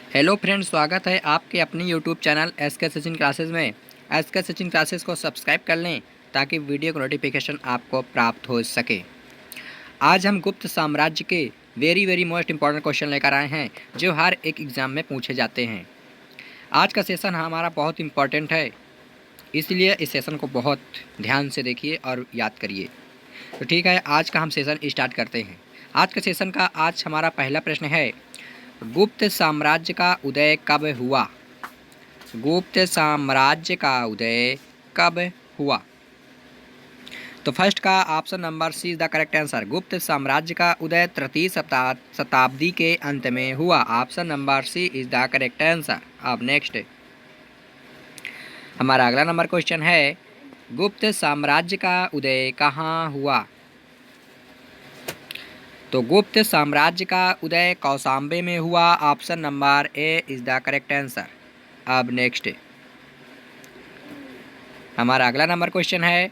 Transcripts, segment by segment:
Hello friends, स्वागत है आपके अपने YouTube channel SK Sachin classes में। एसके सचिन क्लासेस को सब्सक्राइब कर लें ताकि वीडियो का नोटिफिकेशन आपको प्राप्त हो सके। आज हम गुप्त साम्राज्य के वेरी मोस्ट इंपॉर्टेंट क्वेश्चन लेकर आए हैं जो हर एक एग्ज़ाम में पूछे जाते हैं। आज का सेशन हमारा बहुत इंपॉर्टेंट है, इसलिए इस सेशन को बहुत ध्यान से देखिए और याद करिए। तो ठीक है, आज का हम सेशन स्टार्ट करते हैं। आज के सेशन का आज हमारा पहला प्रश्न है, गुप्त साम्राज्य का उदय कब हुआ? गुप्त साम्राज्य का उदय कब हुआ? तो फर्स्ट का option number C is the correct answer. Gupta साम्राज्य का उदय तृतीय शताब्दी के अंत में हुआ। Option number C is the correct answer. अब नेक्स्ट हमारा अगला नंबर क्वेश्चन है, गुप्त साम्राज्य का उदय कहाँ हुआ? तो गुप्त साम्राज्य का उदय कौशाम्बी में हुआ। Option number A is the correct answer. अब नेक्स्ट हमारा अगला नंबर क्वेश्चन है,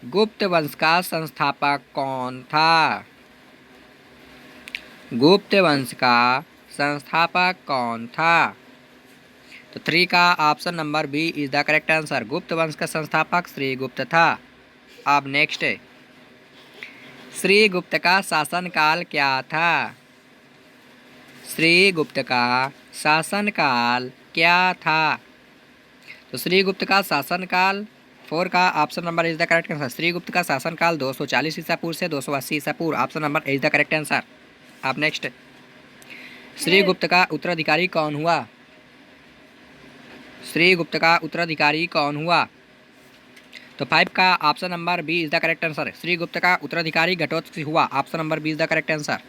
गुप्त वंश का संस्थापक कौन था? गुप्त वंश का संस्थापक कौन था? तो 3 का option number B is the correct answer. Gupta वंश का संस्थापक श्रीगुप्त था। अब नेक्स्ट श्रीगुप्त का शासनकाल क्या था? श्रीगुप्त का शासनकाल क्या था? तो श्रीगुप्त का शासनकाल 4 का option number is the correct answer. Shrigupta का शासनकाल 240 ईसा पूर्व से 280 ईसा पूर्व। Option number is the correct answer. अब नेक्स्ट श्रीगुप्त का उत्तराधिकारी कौन हुआ? श्रीगुप्त का उत्तराधिकारी कौन हुआ? तो 5 का option number B is the correct answer. Shrigupta का उत्तराधिकारी घटोत्कच हुआ। Option number B is the correct answer.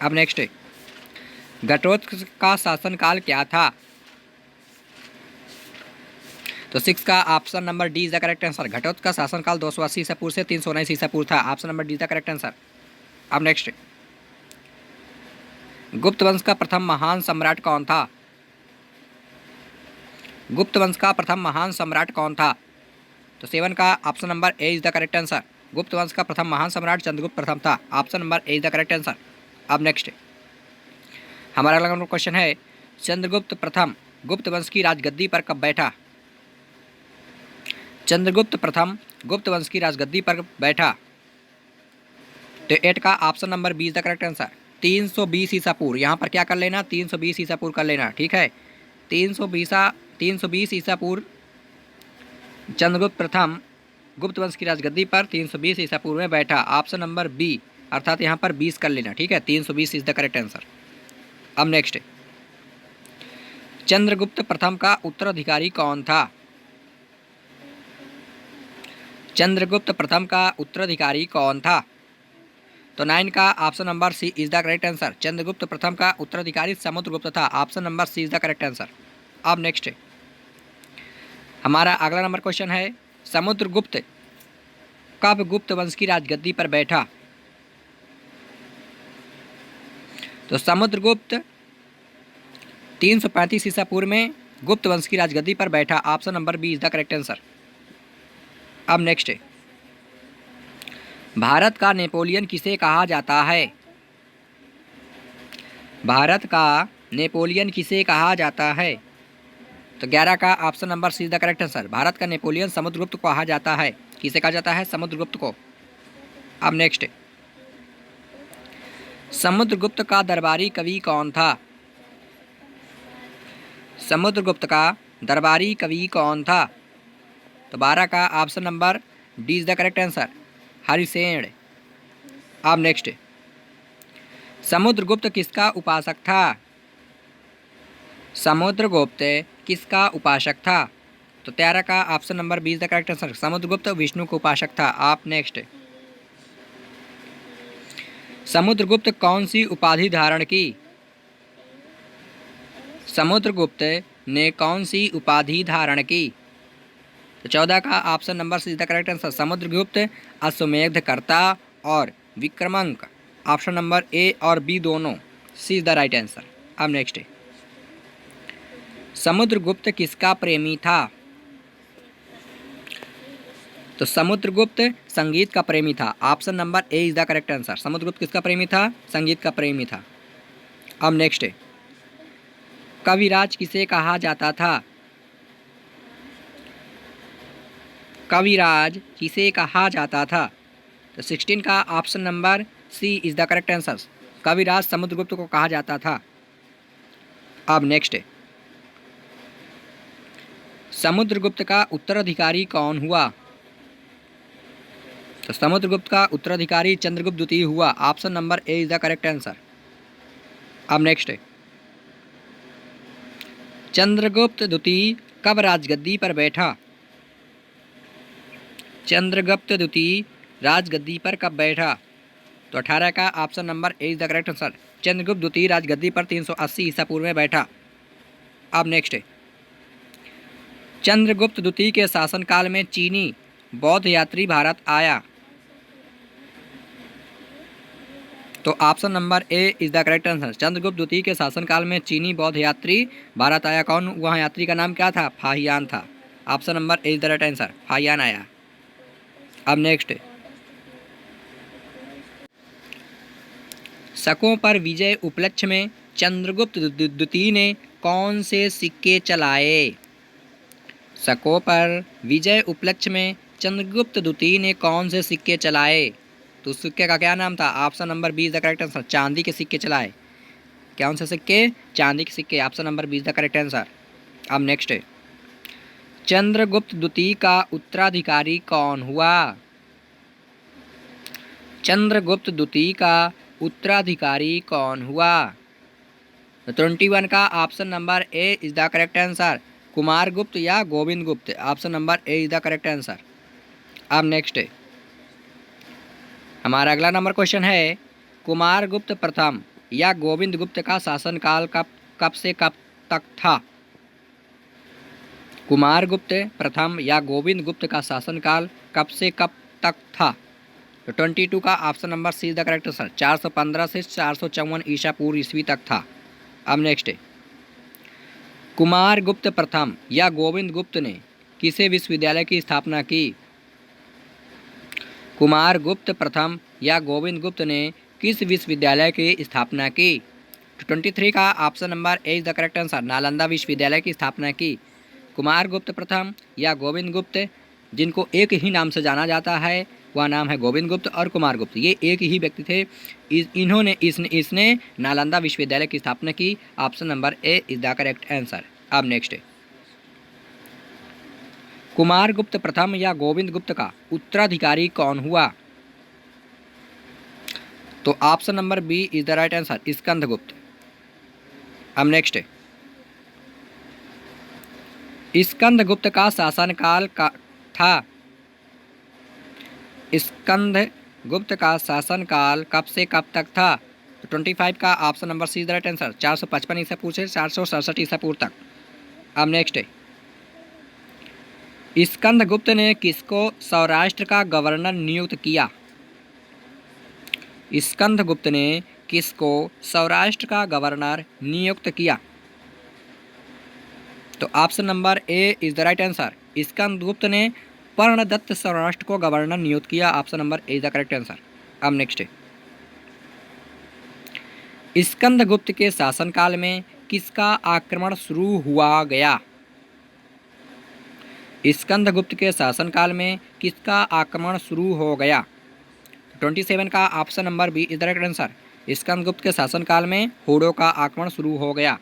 अब नेक्स्ट घटोत्कच का शासनकाल क्या था? तो 6 का option number D is the correct answer. Ghatotkacha का शासनकाल 280 ईसा पूर्व से 319 ईसा पूर्व था। Option number D is the correct answer. अब नेक्स्ट गुप्त वंश का प्रथम महान सम्राट कौन था? गुप्त वंश का प्रथम महान सम्राट कौन था? तो 7 का option number A is the correct answer. Gupta वंश का प्रथम महान सम्राट चंद्रगुप्त प्रथम था। Option number A is the correct answer. अब नेक्स्ट हमारा अगला क्वेश्चन है, चंद्रगुप्त प्रथम गुप्त वंश की राजगद्दी पर कब बैठा? चंद्रगुप्त प्रथम गुप्त वंश की राजगद्दी पर बैठा। तो 8 का option number B is the correct answer. 320 ईसा पूर्व। यहाँ पर क्या कर लेना, 320 ईसा पूर्व कर लेना। ठीक है, 320 ईसा पूर्व चंद्रगुप्त प्रथम गुप्त वंश की राजगद्दी पर 320 ईसा पूर्व में बैठा। ऑप्शन नंबर बी अर्थात यहाँ पर 20 कर लेना। ठीक है, 320 इज द करेक्ट आंसर। अब नेक्स्ट चंद्रगुप्त प्रथम का उत्तराधिकारी कौन था? चंद्रगुप्त प्रथम का उत्तराधिकारी कौन था? तो 9 का option number C is the correct answer. Chandragupta प्रथम का उत्तराधिकारी समुद्रगुप्त था। Option number C is the correct answer. अब नेक्स्ट हमारा अगला नंबर क्वेश्चन है, समुद्रगुप्त कब गुप्त वंश की राजगद्दी पर बैठा? तो समुद्रगुप्त 335 ईसा पूर्व में गुप्त वंश की राजगद्दी पर बैठा। Option number B is the correct answer. अब नेक्स्ट भारत का नेपोलियन किसे कहा जाता है? भारत का नेपोलियन किसे कहा जाता है? तो 11 का option number C is the correct answer. Bharat का नेपोलियन समुद्रगुप्त को कहा जाता है। किसे कहा जाता है? समुद्रगुप्त को। अब नेक्स्ट समुद्रगुप्त का दरबारी कवि कौन था? समुद्रगुप्त का दरबारी कवि कौन था? तो 12 का option number D is the correct answer, Harisena. अब नेक्स्ट समुद्रगुप्त किसका उपासक था? समुद्रगुप्त किसका उपासक था? तो 13 का option number B is the correct answer. Samudragupta Vishnu का उपासक था। आप नेक्स्ट समुद्रगुप्त कौन सी उपाधि धारण की? समुद्रगुप्त ने कौन सी उपाधि धारण की? तो 14 का option number C is the correct answer. Samudragupta अश्वमेधकर्ता और विक्रमांक। ऑप्शन नंबर ए और बी दोनों C is the right answer. अब नेक्स्ट समुद्रगुप्त किसका प्रेमी था? तो समुद्रगुप्त संगीत का प्रेमी था। Option number A is the correct answer. Samudragupta किसका प्रेमी था? संगीत का प्रेमी था। अब नेक्स्ट कविराज किसे कहा जाता था? कविराज किसे कहा जाता था? तो 16 का option number C is the correct answer. कविराज समुद्रगुप्त को कहा जाता था। अब नेक्स्ट है, समुद्रगुप्त का उत्तराधिकारी कौन हुआ? तो समुद्रगुप्त का उत्तराधिकारी चंद्रगुप्त द्वितीय हुआ। Option number A is the correct answer. अब नेक्स्ट है, चंद्रगुप्त द्वितीय कब राजगद्दी पर बैठा? चंद्रगुप्त द्वितीय राजगद्दी पर कब बैठा? तो 18 का option number A is the correct answer. Chandragupta द्वितीय राजगद्दी पर 380 ईसा पूर्व में बैठा। अब नेक्स्ट है, चंद्रगुप्त द्वितीय के शासनकाल में चीनी बौद्ध यात्री भारत आया। तो option number A is the correct answer. Chandragupta द्वितीय के शासनकाल में चीनी बौद्ध यात्री भारत आया। कौन वह यात्री का नाम क्या था? फाहियान था। Option number A is the right answer, Fahien आया। अब नेक्स्ट, शकों पर विजय उपलक्ष्य में चंद्रगुप्त द्वितीय ने कौन से सिक्के चलाए? शकों पर विजय उपलक्ष्य में चंद्रगुप्त द्वितीय ने कौन से सिक्के चलाए? तो सिक्के का क्या नाम था? Option number B is the correct answer. चांदी के सिक्के चलाए। कौन से सिक्के? चांदी के सिक्के। Option number B is the correct answer. अब नेक्स्ट है, चंद्रगुप्त द्वितीय का उत्तराधिकारी कौन हुआ? चंद्रगुप्त द्वितीय का उत्तराधिकारी कौन हुआ? 21 का option number A is the correct answer. Kumaragupta या गोविंद गुप्त। Option number A is the correct answer. अब नेक्स्ट है, हमारा अगला नंबर क्वेश्चन है, कुमारगुप्त प्रथम या गोविंद गुप्त का शासनकाल कब से कब तक था? कुमारगुप्त प्रथम या गोविंद गुप्त का शासनकाल कब से कब तक था? तो 22 का option number C is the correct answer. 415 से 454 ईसा पूर्व ईस्वी तक था। अब नेक्स्ट है, कुमारगुप्त प्रथम या गोविंद गुप्त ने किसे विश्वविद्यालय की स्थापना की? कुमारगुप्त प्रथम या गोविंद गुप्त ने किस विश्वविद्यालय की स्थापना की? 23 का option number A is the correct answer. Nalanda विश्वविद्यालय की स्थापना की। कुमारगुप्त प्रथम या गोविंद गुप्त, जिनको एक ही नाम से जाना जाता है, वह नाम है गोविंद गुप्त और कुमारगुप्त। ये एक ही व्यक्ति थे। इसने नालंदा विश्वविद्यालय की स्थापना की। Option number A is the correct answer. अब नेक्स्ट है, कुमारगुप्त प्रथम या गोविंद गुप्त का उत्तराधिकारी कौन हुआ? तो option number B is the right answer, Skandagupta. अब नेक्स्ट है, स्कंदगुप्त का शासनकाल था। स्कंदगुप्त का शासनकाल कब से कब तक था? तो 25 का option number C is the right answer. 455 ईसा पूर्व से 467 ईसा पूर्व तक। अब नेक्स्ट है, स्कंदगुप्त ने किसको सौराष्ट्र का गवर्नर नियुक्त किया? स्कंदगुप्त ने किसको सौराष्ट्र का गवर्नर नियुक्त किया? तो option number A is the right answer. Skandagupta ने पर्णदत्त सौराष्ट्र को गवर्नर नियुक्त किया। Option number A is the correct answer. अब नेक्स्ट है, स्कंदगुप्त के शासनकाल में किसका आक्रमण शुरू हुआ गया? स्कंदगुप्त के शासनकाल में किसका आक्रमण शुरू हो गया? 27 का option number B is the right answer. Skandagupta के शासनकाल में हूणों का आक्रमण शुरू हो गया।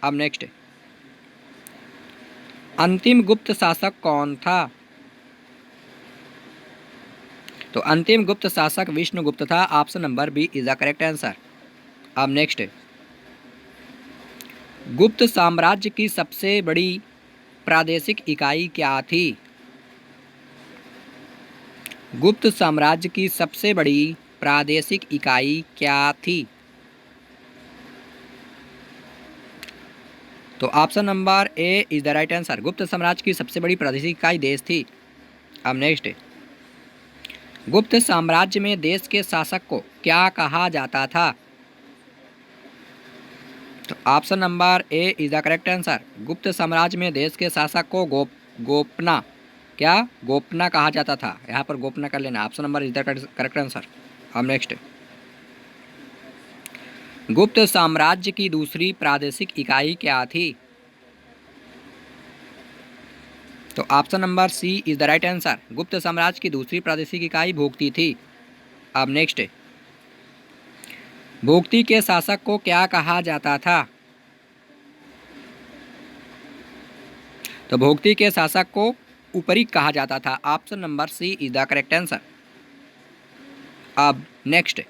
अब नेक्स्ट, अंतिम गुप्त शासक कौन था? तो अंतिम गुप्त शासक विष्णुगुप्त था। Option number B is the correct answer. अब नेक्स्ट, गुप्त साम्राज्य की सबसे बड़ी प्रादेशिक इकाई क्या थी? गुप्त साम्राज्य की सबसे बड़ी प्रादेशिक इकाई क्या थी? तो option number A is the right answer. Gupta साम्राज्य की सबसे बड़ी प्रादेशिक इकाई देश थी। अब नेक्स्ट, गुप्त साम्राज्य में देश के शासक को क्या कहा जाता था? तो option number A is the correct answer. Gupta साम्राज्य में देश के शासक को गोपना गोपना कहा जाता था। यहाँ पर गोपना कर लेना। Option number is the correct answer. अब नेक्स्ट, गुप्त साम्राज्य की दूसरी प्रादेशिक इकाई क्या थी? तो option number C is the right answer. Gupta साम्राज्य की दूसरी प्रादेशिक इकाई भोक्ति थी। अब नेक्स्ट, भोक्ति के शासक को क्या कहा जाता था? तो भोक्ति के शासक को उपरी कहा जाता था। Option number C is the correct answer. अब नेक्स्ट,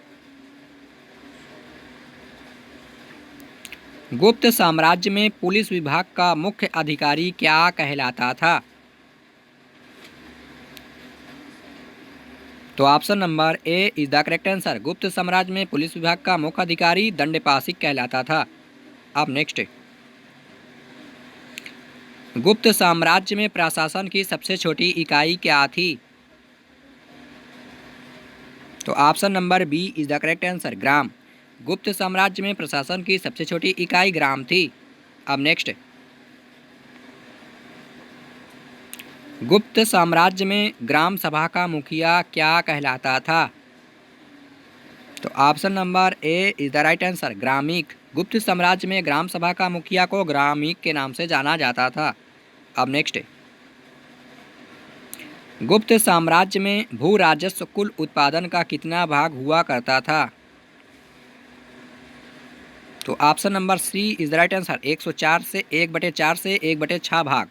गुप्त साम्राज्य में पुलिस विभाग का मुख्य अधिकारी क्या कहलाता था? तो option number A is the correct answer. Gupta साम्राज्य में पुलिस विभाग का मुख्य अधिकारी दंडपाशिक कहलाता था। अब नेक्स्ट, गुप्त साम्राज्य में प्रशासन की सबसे छोटी इकाई क्या थी? तो option number B is the correct answer, ग्राम। गुप्त साम्राज्य में प्रशासन की सबसे छोटी इकाई ग्राम थी। अब नेक्स्ट, गुप्त साम्राज्य में ग्राम सभा का मुखिया क्या कहलाता था? तो option number A is the right answer, ग्रामीक। गुप्त साम्राज्य में ग्राम सभा का मुखिया को ग्रामीक के नाम से जाना जाता था। अब नेक्स्ट, गुप्त साम्राज्य में भू राजस्व कुल उत्पादन का कितना भाग हुआ करता था? तो option number C is the right answer, 104 से 1/4 से 1/6 भाग।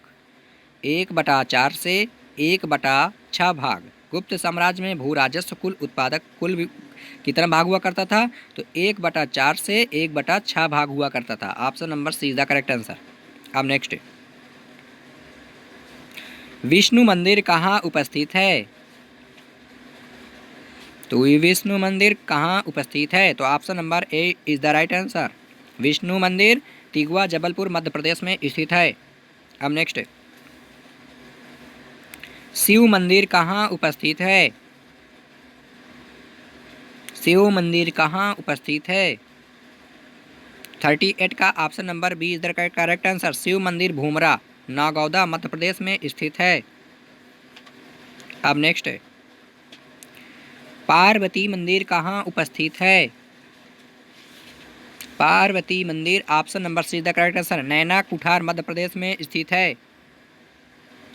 1/4 से 1/6 भाग। गुप्त साम्राज्य में भू राजस्व कुल उत्पादक कुल कितना भाग हुआ करता था? तो 1/4 से 1/6 भाग हुआ करता था। Option number C is the correct answer. अब नेक्स्ट, विष्णु मंदिर कहाँ उपस्थित है? तो ये विष्णु मंदिर कहाँ उपस्थित है? तो option number A is the right answer. Vishnu मंदिर तिगवा जबलपुर मध्य प्रदेश में स्थित है। अब नेक्स्ट, शिव मंदिर कहाँ उपस्थित है? शिव मंदिर कहाँ उपस्थित है? 38 का option number B is the correct answer. Shiva मंदिर भूमरा नागौदा मध्य प्रदेश में स्थित है। अब नेक्स्ट, पार्वती मंदिर कहाँ उपस्थित है? पार्वती मंदिर option number C is the correct answer, Naina Kuthar Madhya Pradesh में स्थित है।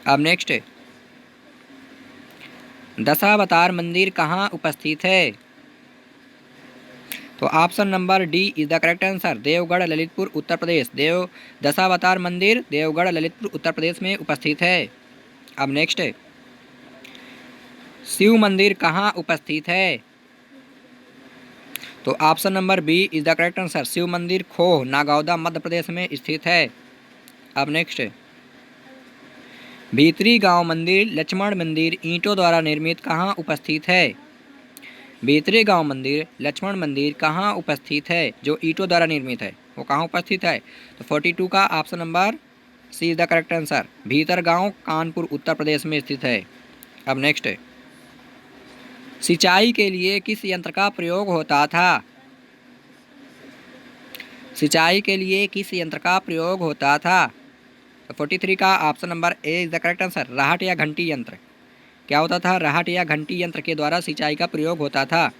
अब नेक्स्ट, दशावतार मंदिर कहाँ उपस्थित है? तो option number D is the correct answer, Deogarh Lalitpur Uttar Pradesh. Dashavatar मंदिर देवगढ़ ललितपुर उत्तर प्रदेश में उपस्थित है। अब नेक्स्ट, शिव मंदिर कहाँ उपस्थित है? तो option number B is the correct answer, Shiva मंदिर खोह नागौदा मध्य प्रदेश में स्थित है। अब नेक्स्ट, भीतरी गांव मंदिर लक्ष्मण मंदिर ईंटों द्वारा निर्मित कहाँ उपस्थित है? भीतरी गांव मंदिर लक्ष्मण मंदिर कहाँ उपस्थित है? जो ईंटों द्वारा निर्मित है वो कहाँ उपस्थित है? तो 42 का option number C is the correct answer, Bhitargaon Kanpur Uttar Pradesh में स्थित है। अब नेक्स्ट, सिंचाई के लिए किस यंत्र का प्रयोग होता था? सिंचाई के लिए किस यंत्र का प्रयोग होता था? तो 43 का option number A is the correct answer, राहट या घंटी यंत्र। क्या होता था? राहट या घंटी यंत्र के द्वारा सिंचाई का प्रयोग होता था।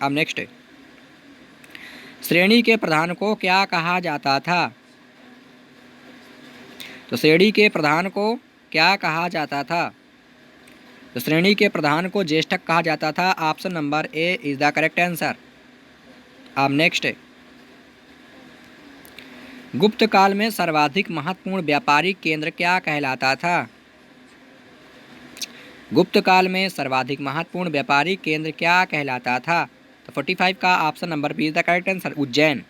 अब नेक्स्ट, श्रेणी के प्रधान को क्या कहा जाता था? तो श्रेणी के प्रधान को क्या कहा जाता था? तो श्रेणी के प्रधान को ज्येष्ठक कहा जाता था। Option number A is the correct answer. अब नेक्स्ट, गुप्त काल में सर्वाधिक महत्वपूर्ण व्यापारिक केंद्र क्या कहलाता था? गुप्त काल में सर्वाधिक महत्वपूर्ण व्यापारिक केंद्र क्या कहलाता था? तो 45 का option number B is the correct answer, Ujjain.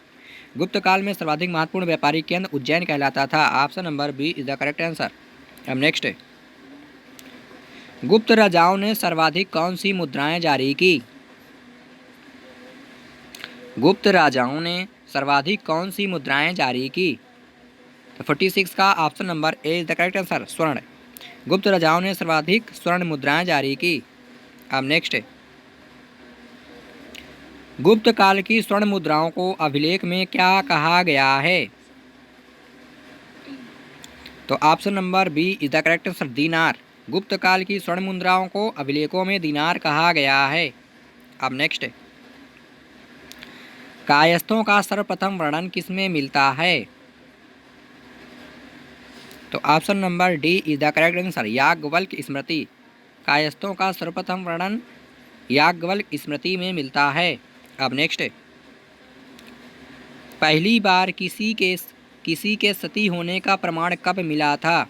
Gupta काल में सर्वाधिक महत्वपूर्ण व्यापारिक केंद्र उज्जैन कहलाता था। Option number B is the correct answer. अब नेक्स्ट, गुप्त राजाओं ने सर्वाधिक कौन सी मुद्राएं जारी की? गुप्त राजाओं ने सर्वाधिक कौन सी मुद्राएं जारी की? तो 46 का option number A is the correct answer, स्वर्ण। गुप्त राजाओं ने सर्वाधिक स्वर्ण मुद्राएं जारी की। अब नेक्स्ट, गुप्त काल की स्वर्ण मुद्राओं को अभिलेख में क्या कहा गया है? तो option number B is the correct answer, दीनार। गुप्त काल की स्वर्ण मुद्राओं को अभिलेखों में दीनार कहा गया है। अब नेक्स्ट, कायस्थों का सर्वप्रथम वर्णन किसमें मिलता है? तो option number D is the correct answer, Yajnavalkya Smriti. कायस्थों का सर्वप्रथम वर्णन याज्ञवल्क स्मृति में मिलता है। अब नेक्स्ट, पहली बार किसी के सती होने का प्रमाण कब मिला था?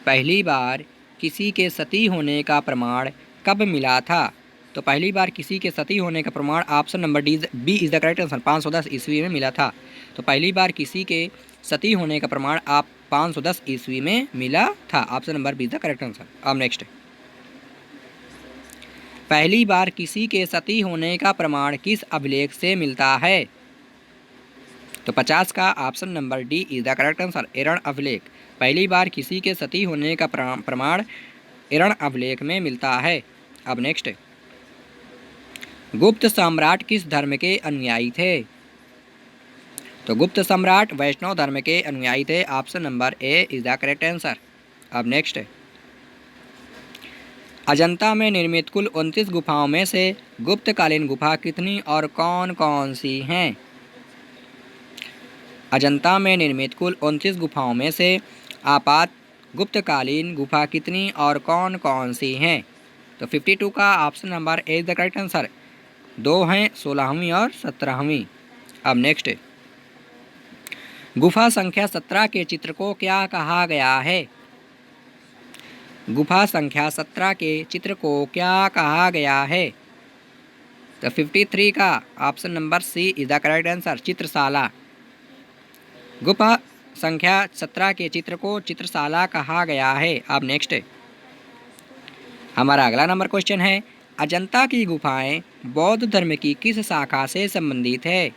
पहली बार किसी के सती होने का प्रमाण कब मिला था? तो पहली बार किसी के सती होने का प्रमाण option number B is the correct answer, 510 ईस्वी में मिला था। तो पहली बार किसी के सती होने का प्रमाण आप 510 ईस्वी में मिला था। Option number B is the correct answer. अब नेक्स्ट, पहली बार किसी के सती होने का प्रमाण किस अभिलेख से मिलता है? तो 50 का option number D is the correct answer, Eran अभिलेख। पहली बार किसी के सती होने का प्रमाण एरण अभिलेख में मिलता है। अब नेक्स्ट, गुप्त सम्राट किस धर्म के अनुयायी थे? तो गुप्त सम्राट वैष्णव धर्म के अनुयायी थे। Option number A is the correct answer. अब नेक्स्ट, अजंता में निर्मित कुल 29 गुफाओं में से गुप्तकालीन गुफा कितनी और कौन कौन सी हैं? अजंता में निर्मित कुल 29 गुफाओं में से आपात गुप्तकालीन गुफा कितनी और कौन कौन सी हैं? तो 52 का option number A is the correct answer, 2 हैं, 16वीं और 17वीं। अब नेक्स्ट, गुफा संख्या 17 के चित्र को क्या कहा गया है? गुफा संख्या 17 के चित्र को क्या कहा गया है? तो 53 का option number C is the correct answer, चित्रशाला। गुफा संख्या 17 के चित्र को चित्रशाला कहा गया है। अब नेक्स्ट, हमारा अगला नंबर क्वेश्चन है, अजंता की गुफाएं बौद्ध धर्म की किस शाखा से संबंधित है?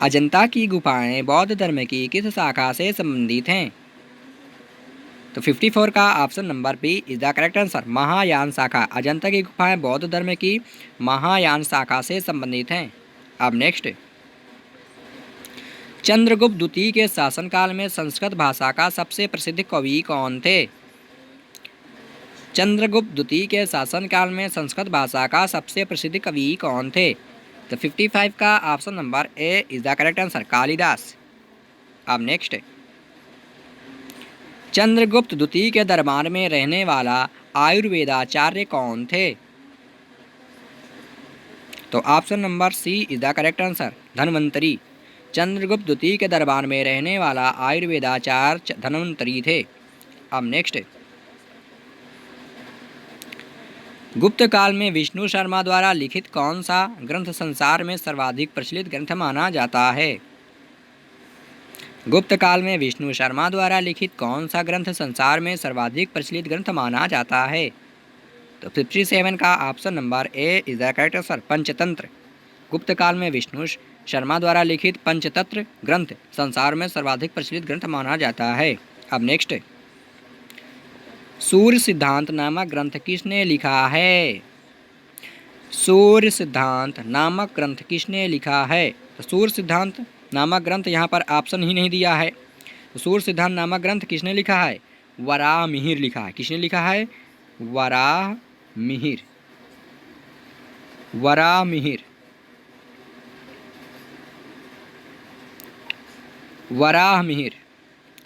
अजंता की गुफाएं बौद्ध धर्म की किस शाखा से संबंधित हैं? तो 54 का option number B is the correct answer, Mahayana शाखा। अजंता की गुफाएं बौद्ध धर्म की महायान शाखा से संबंधित हैं। अब नेक्स्ट, चंद्रगुप्त द्वितीय के शासनकाल में संस्कृत भाषा का सबसे प्रसिद्ध कवि कौन थे? चंद्रगुप्त द्वितीय के शासनकाल में संस्कृत भाषा का सबसे प्रसिद्ध कवि कौन थे? तो 55 का option number A is the correct answer, Kalidas. अब नेक्स्ट, चंद्रगुप्त द्वितीय के दरबार में रहने वाला आयुर्वेदाचार्य कौन थे? तो option number C is the correct answer, Dhanvantari. Chandragupta द्वितीय के दरबार में रहने वाला आयुर्वेदाचार्य धन्वंतरी थे। अब नेक्स्ट, गुप्त काल में विष्णु शर्मा द्वारा लिखित कौन सा ग्रंथ संसार में सर्वाधिक प्रचलित ग्रंथ माना जाता है? गुप्त काल में विष्णु शर्मा द्वारा लिखित कौन सा ग्रंथ संसार में सर्वाधिक प्रचलित ग्रंथ माना जाता है? तो 57 का option number A is the correct answer, Panchatantra. गुप्त काल में विष्णु शर्मा द्वारा लिखित पंचतंत्र ग्रंथ संसार में सर्वाधिक प्रचलित ग्रंथ माना जाता है। अब नेक्स्ट, सूर्य सिद्धांत नामक ग्रंथ किसने लिखा है? सूर्य सिद्धांत नामक ग्रंथ किसने लिखा है? तो सूर्य सिद्धांत नामक ग्रंथ यहाँ पर ऑप्शन ही नहीं दिया है। तो सूर्य सिद्धांत नामक ग्रंथ किसने लिखा है? वराहमिहिर लिखा है। किसने लिखा है? वराहमिहिर। वराहमिहिर, वराहमिहिर।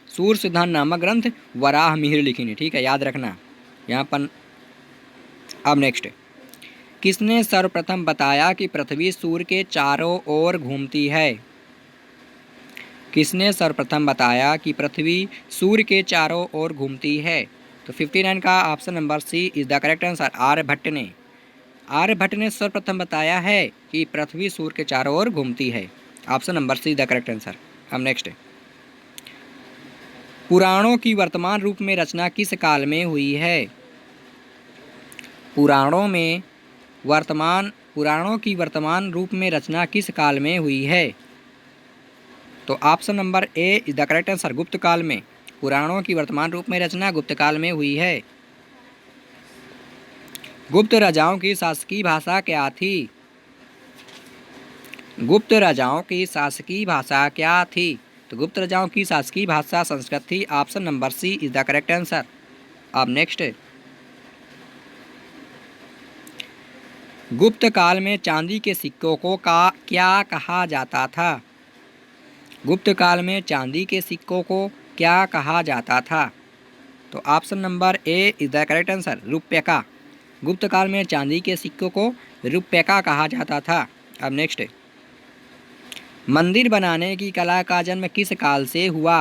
सूर्य सिद्धांत नामक ग्रंथ वराहमिहिर लिखी, ठीक है, याद रखना यहाँ पर। अब नेक्स्ट, किसने सर्वप्रथम बताया कि पृथ्वी सूर्य के चारों ओर घूमती है? किसने सर्वप्रथम बताया कि पृथ्वी सूर्य के चारों ओर घूमती है? तो 59 का option number C is the correct answer, Aryabhata ने। आर्यभट्ट ने सर्वप्रथम बताया है कि पृथ्वी सूर्य के चारों ओर घूमती है। Option number see the correct answer. अब नेक्स्ट, पुराणों की वर्तमान रूप में रचना किस काल में हुई है? पुराणों की वर्तमान रूप में रचना किस काल में हुई है? तो option number A is the correct answer, गुप्त काल में। पुराणों की वर्तमान रूप में रचना गुप्त काल में हुई है। गुप्त राजाओं की शासकीय भाषा क्या थी? गुप्त राजाओं की शासकीय भाषा क्या थी? तो गुप्त राजाओं की शासकीय भाषा संस्कृत थी। Option number C is the correct answer. अब नेक्स्ट, गुप्त काल में चांदी के सिक्कों को क्या कहा जाता था? गुप्त काल में चांदी के सिक्कों को क्या कहा जाता था? तो option number A is the correct answer, रुपयका। गुप्त काल में चांदी के सिक्कों को रुपयका कहा जाता था। अब नेक्स्ट है, मंदिर बनाने की कला का जन्म किस काल से हुआ?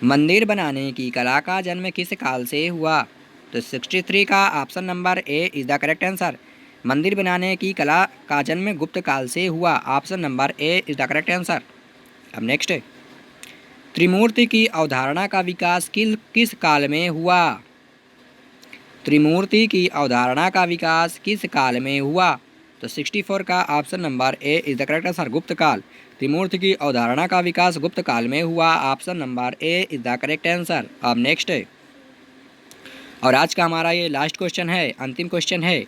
मंदिर बनाने की कला का जन्म किस काल से हुआ? तो 63 का option number A is the correct answer. मंदिर बनाने की कला का जन्म गुप्त काल से हुआ। Option number A is the correct answer. अब नेक्स्ट है, त्रिमूर्ति की अवधारणा का विकास किस काल में हुआ? त्रिमूर्ति की अवधारणा का विकास किस काल में हुआ? तो 64 का option number A is the correct answer, गुप्त काल। त्रिमूर्ति की अवधारणा का विकास गुप्त काल में हुआ। Option number A is the correct answer. अब नेक्स्ट है, और आज का हमारा ये लास्ट क्वेश्चन है, अंतिम क्वेश्चन है,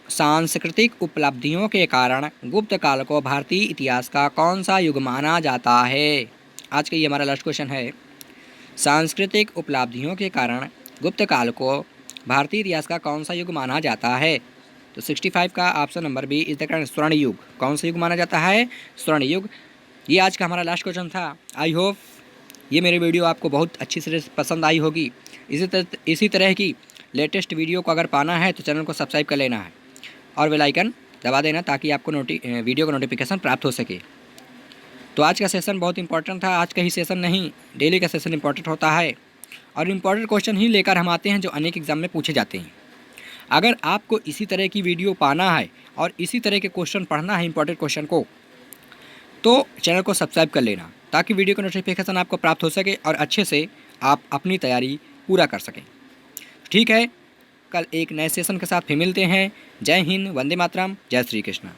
सांस्कृतिक उपलब्धियों के कारण गुप्त काल को भारतीय इतिहास का कौन सा युग माना जाता है? आज का ये हमारा लास्ट क्वेश्चन है, सांस्कृतिक उपलब्धियों के कारण गुप्त काल को भारतीय इतिहास का कौन सा युग माना जाता है? तो 65 का option number B is the correct, स्वर्ण युग। कौन सा युग माना जाता है? स्वर्ण युग। ये आज का हमारा लास्ट क्वेश्चन था। आई होप ये मेरी वीडियो आपको बहुत अच्छी से पसंद आई होगी। इसी तरह की लेटेस्ट वीडियो को अगर पाना है तो चैनल को सब्सक्राइब कर लेना है और बेल आइकन दबा देना ताकि आपको वीडियो का नोटिफिकेशन प्राप्त हो सके। तो आज का सेशन बहुत इंपॉर्टेंट था। आज का ही सेशन नहीं, डेली का सेशन इंपॉर्टेंट होता है और इम्पॉर्टेंट क्वेश्चन ही लेकर हम आते हैं जो अनेक एग्जाम में पूछे जाते हैं। अगर आपको इसी तरह की वीडियो पाना है और इसी तरह के क्वेश्चन पढ़ना है इंपॉर्टेंट क्वेश्चन को, तो चैनल को सब्सक्राइब कर लेना ताकि वीडियो का नोटिफिकेशन आपको प्राप्त हो सके और अच्छे से आप अपनी तैयारी पूरा कर सकें। ठीक है, कल एक नए सेशन के साथ फिर मिलते हैं। जय हिंद, वंदे मातरम, जय श्री कृष्ण।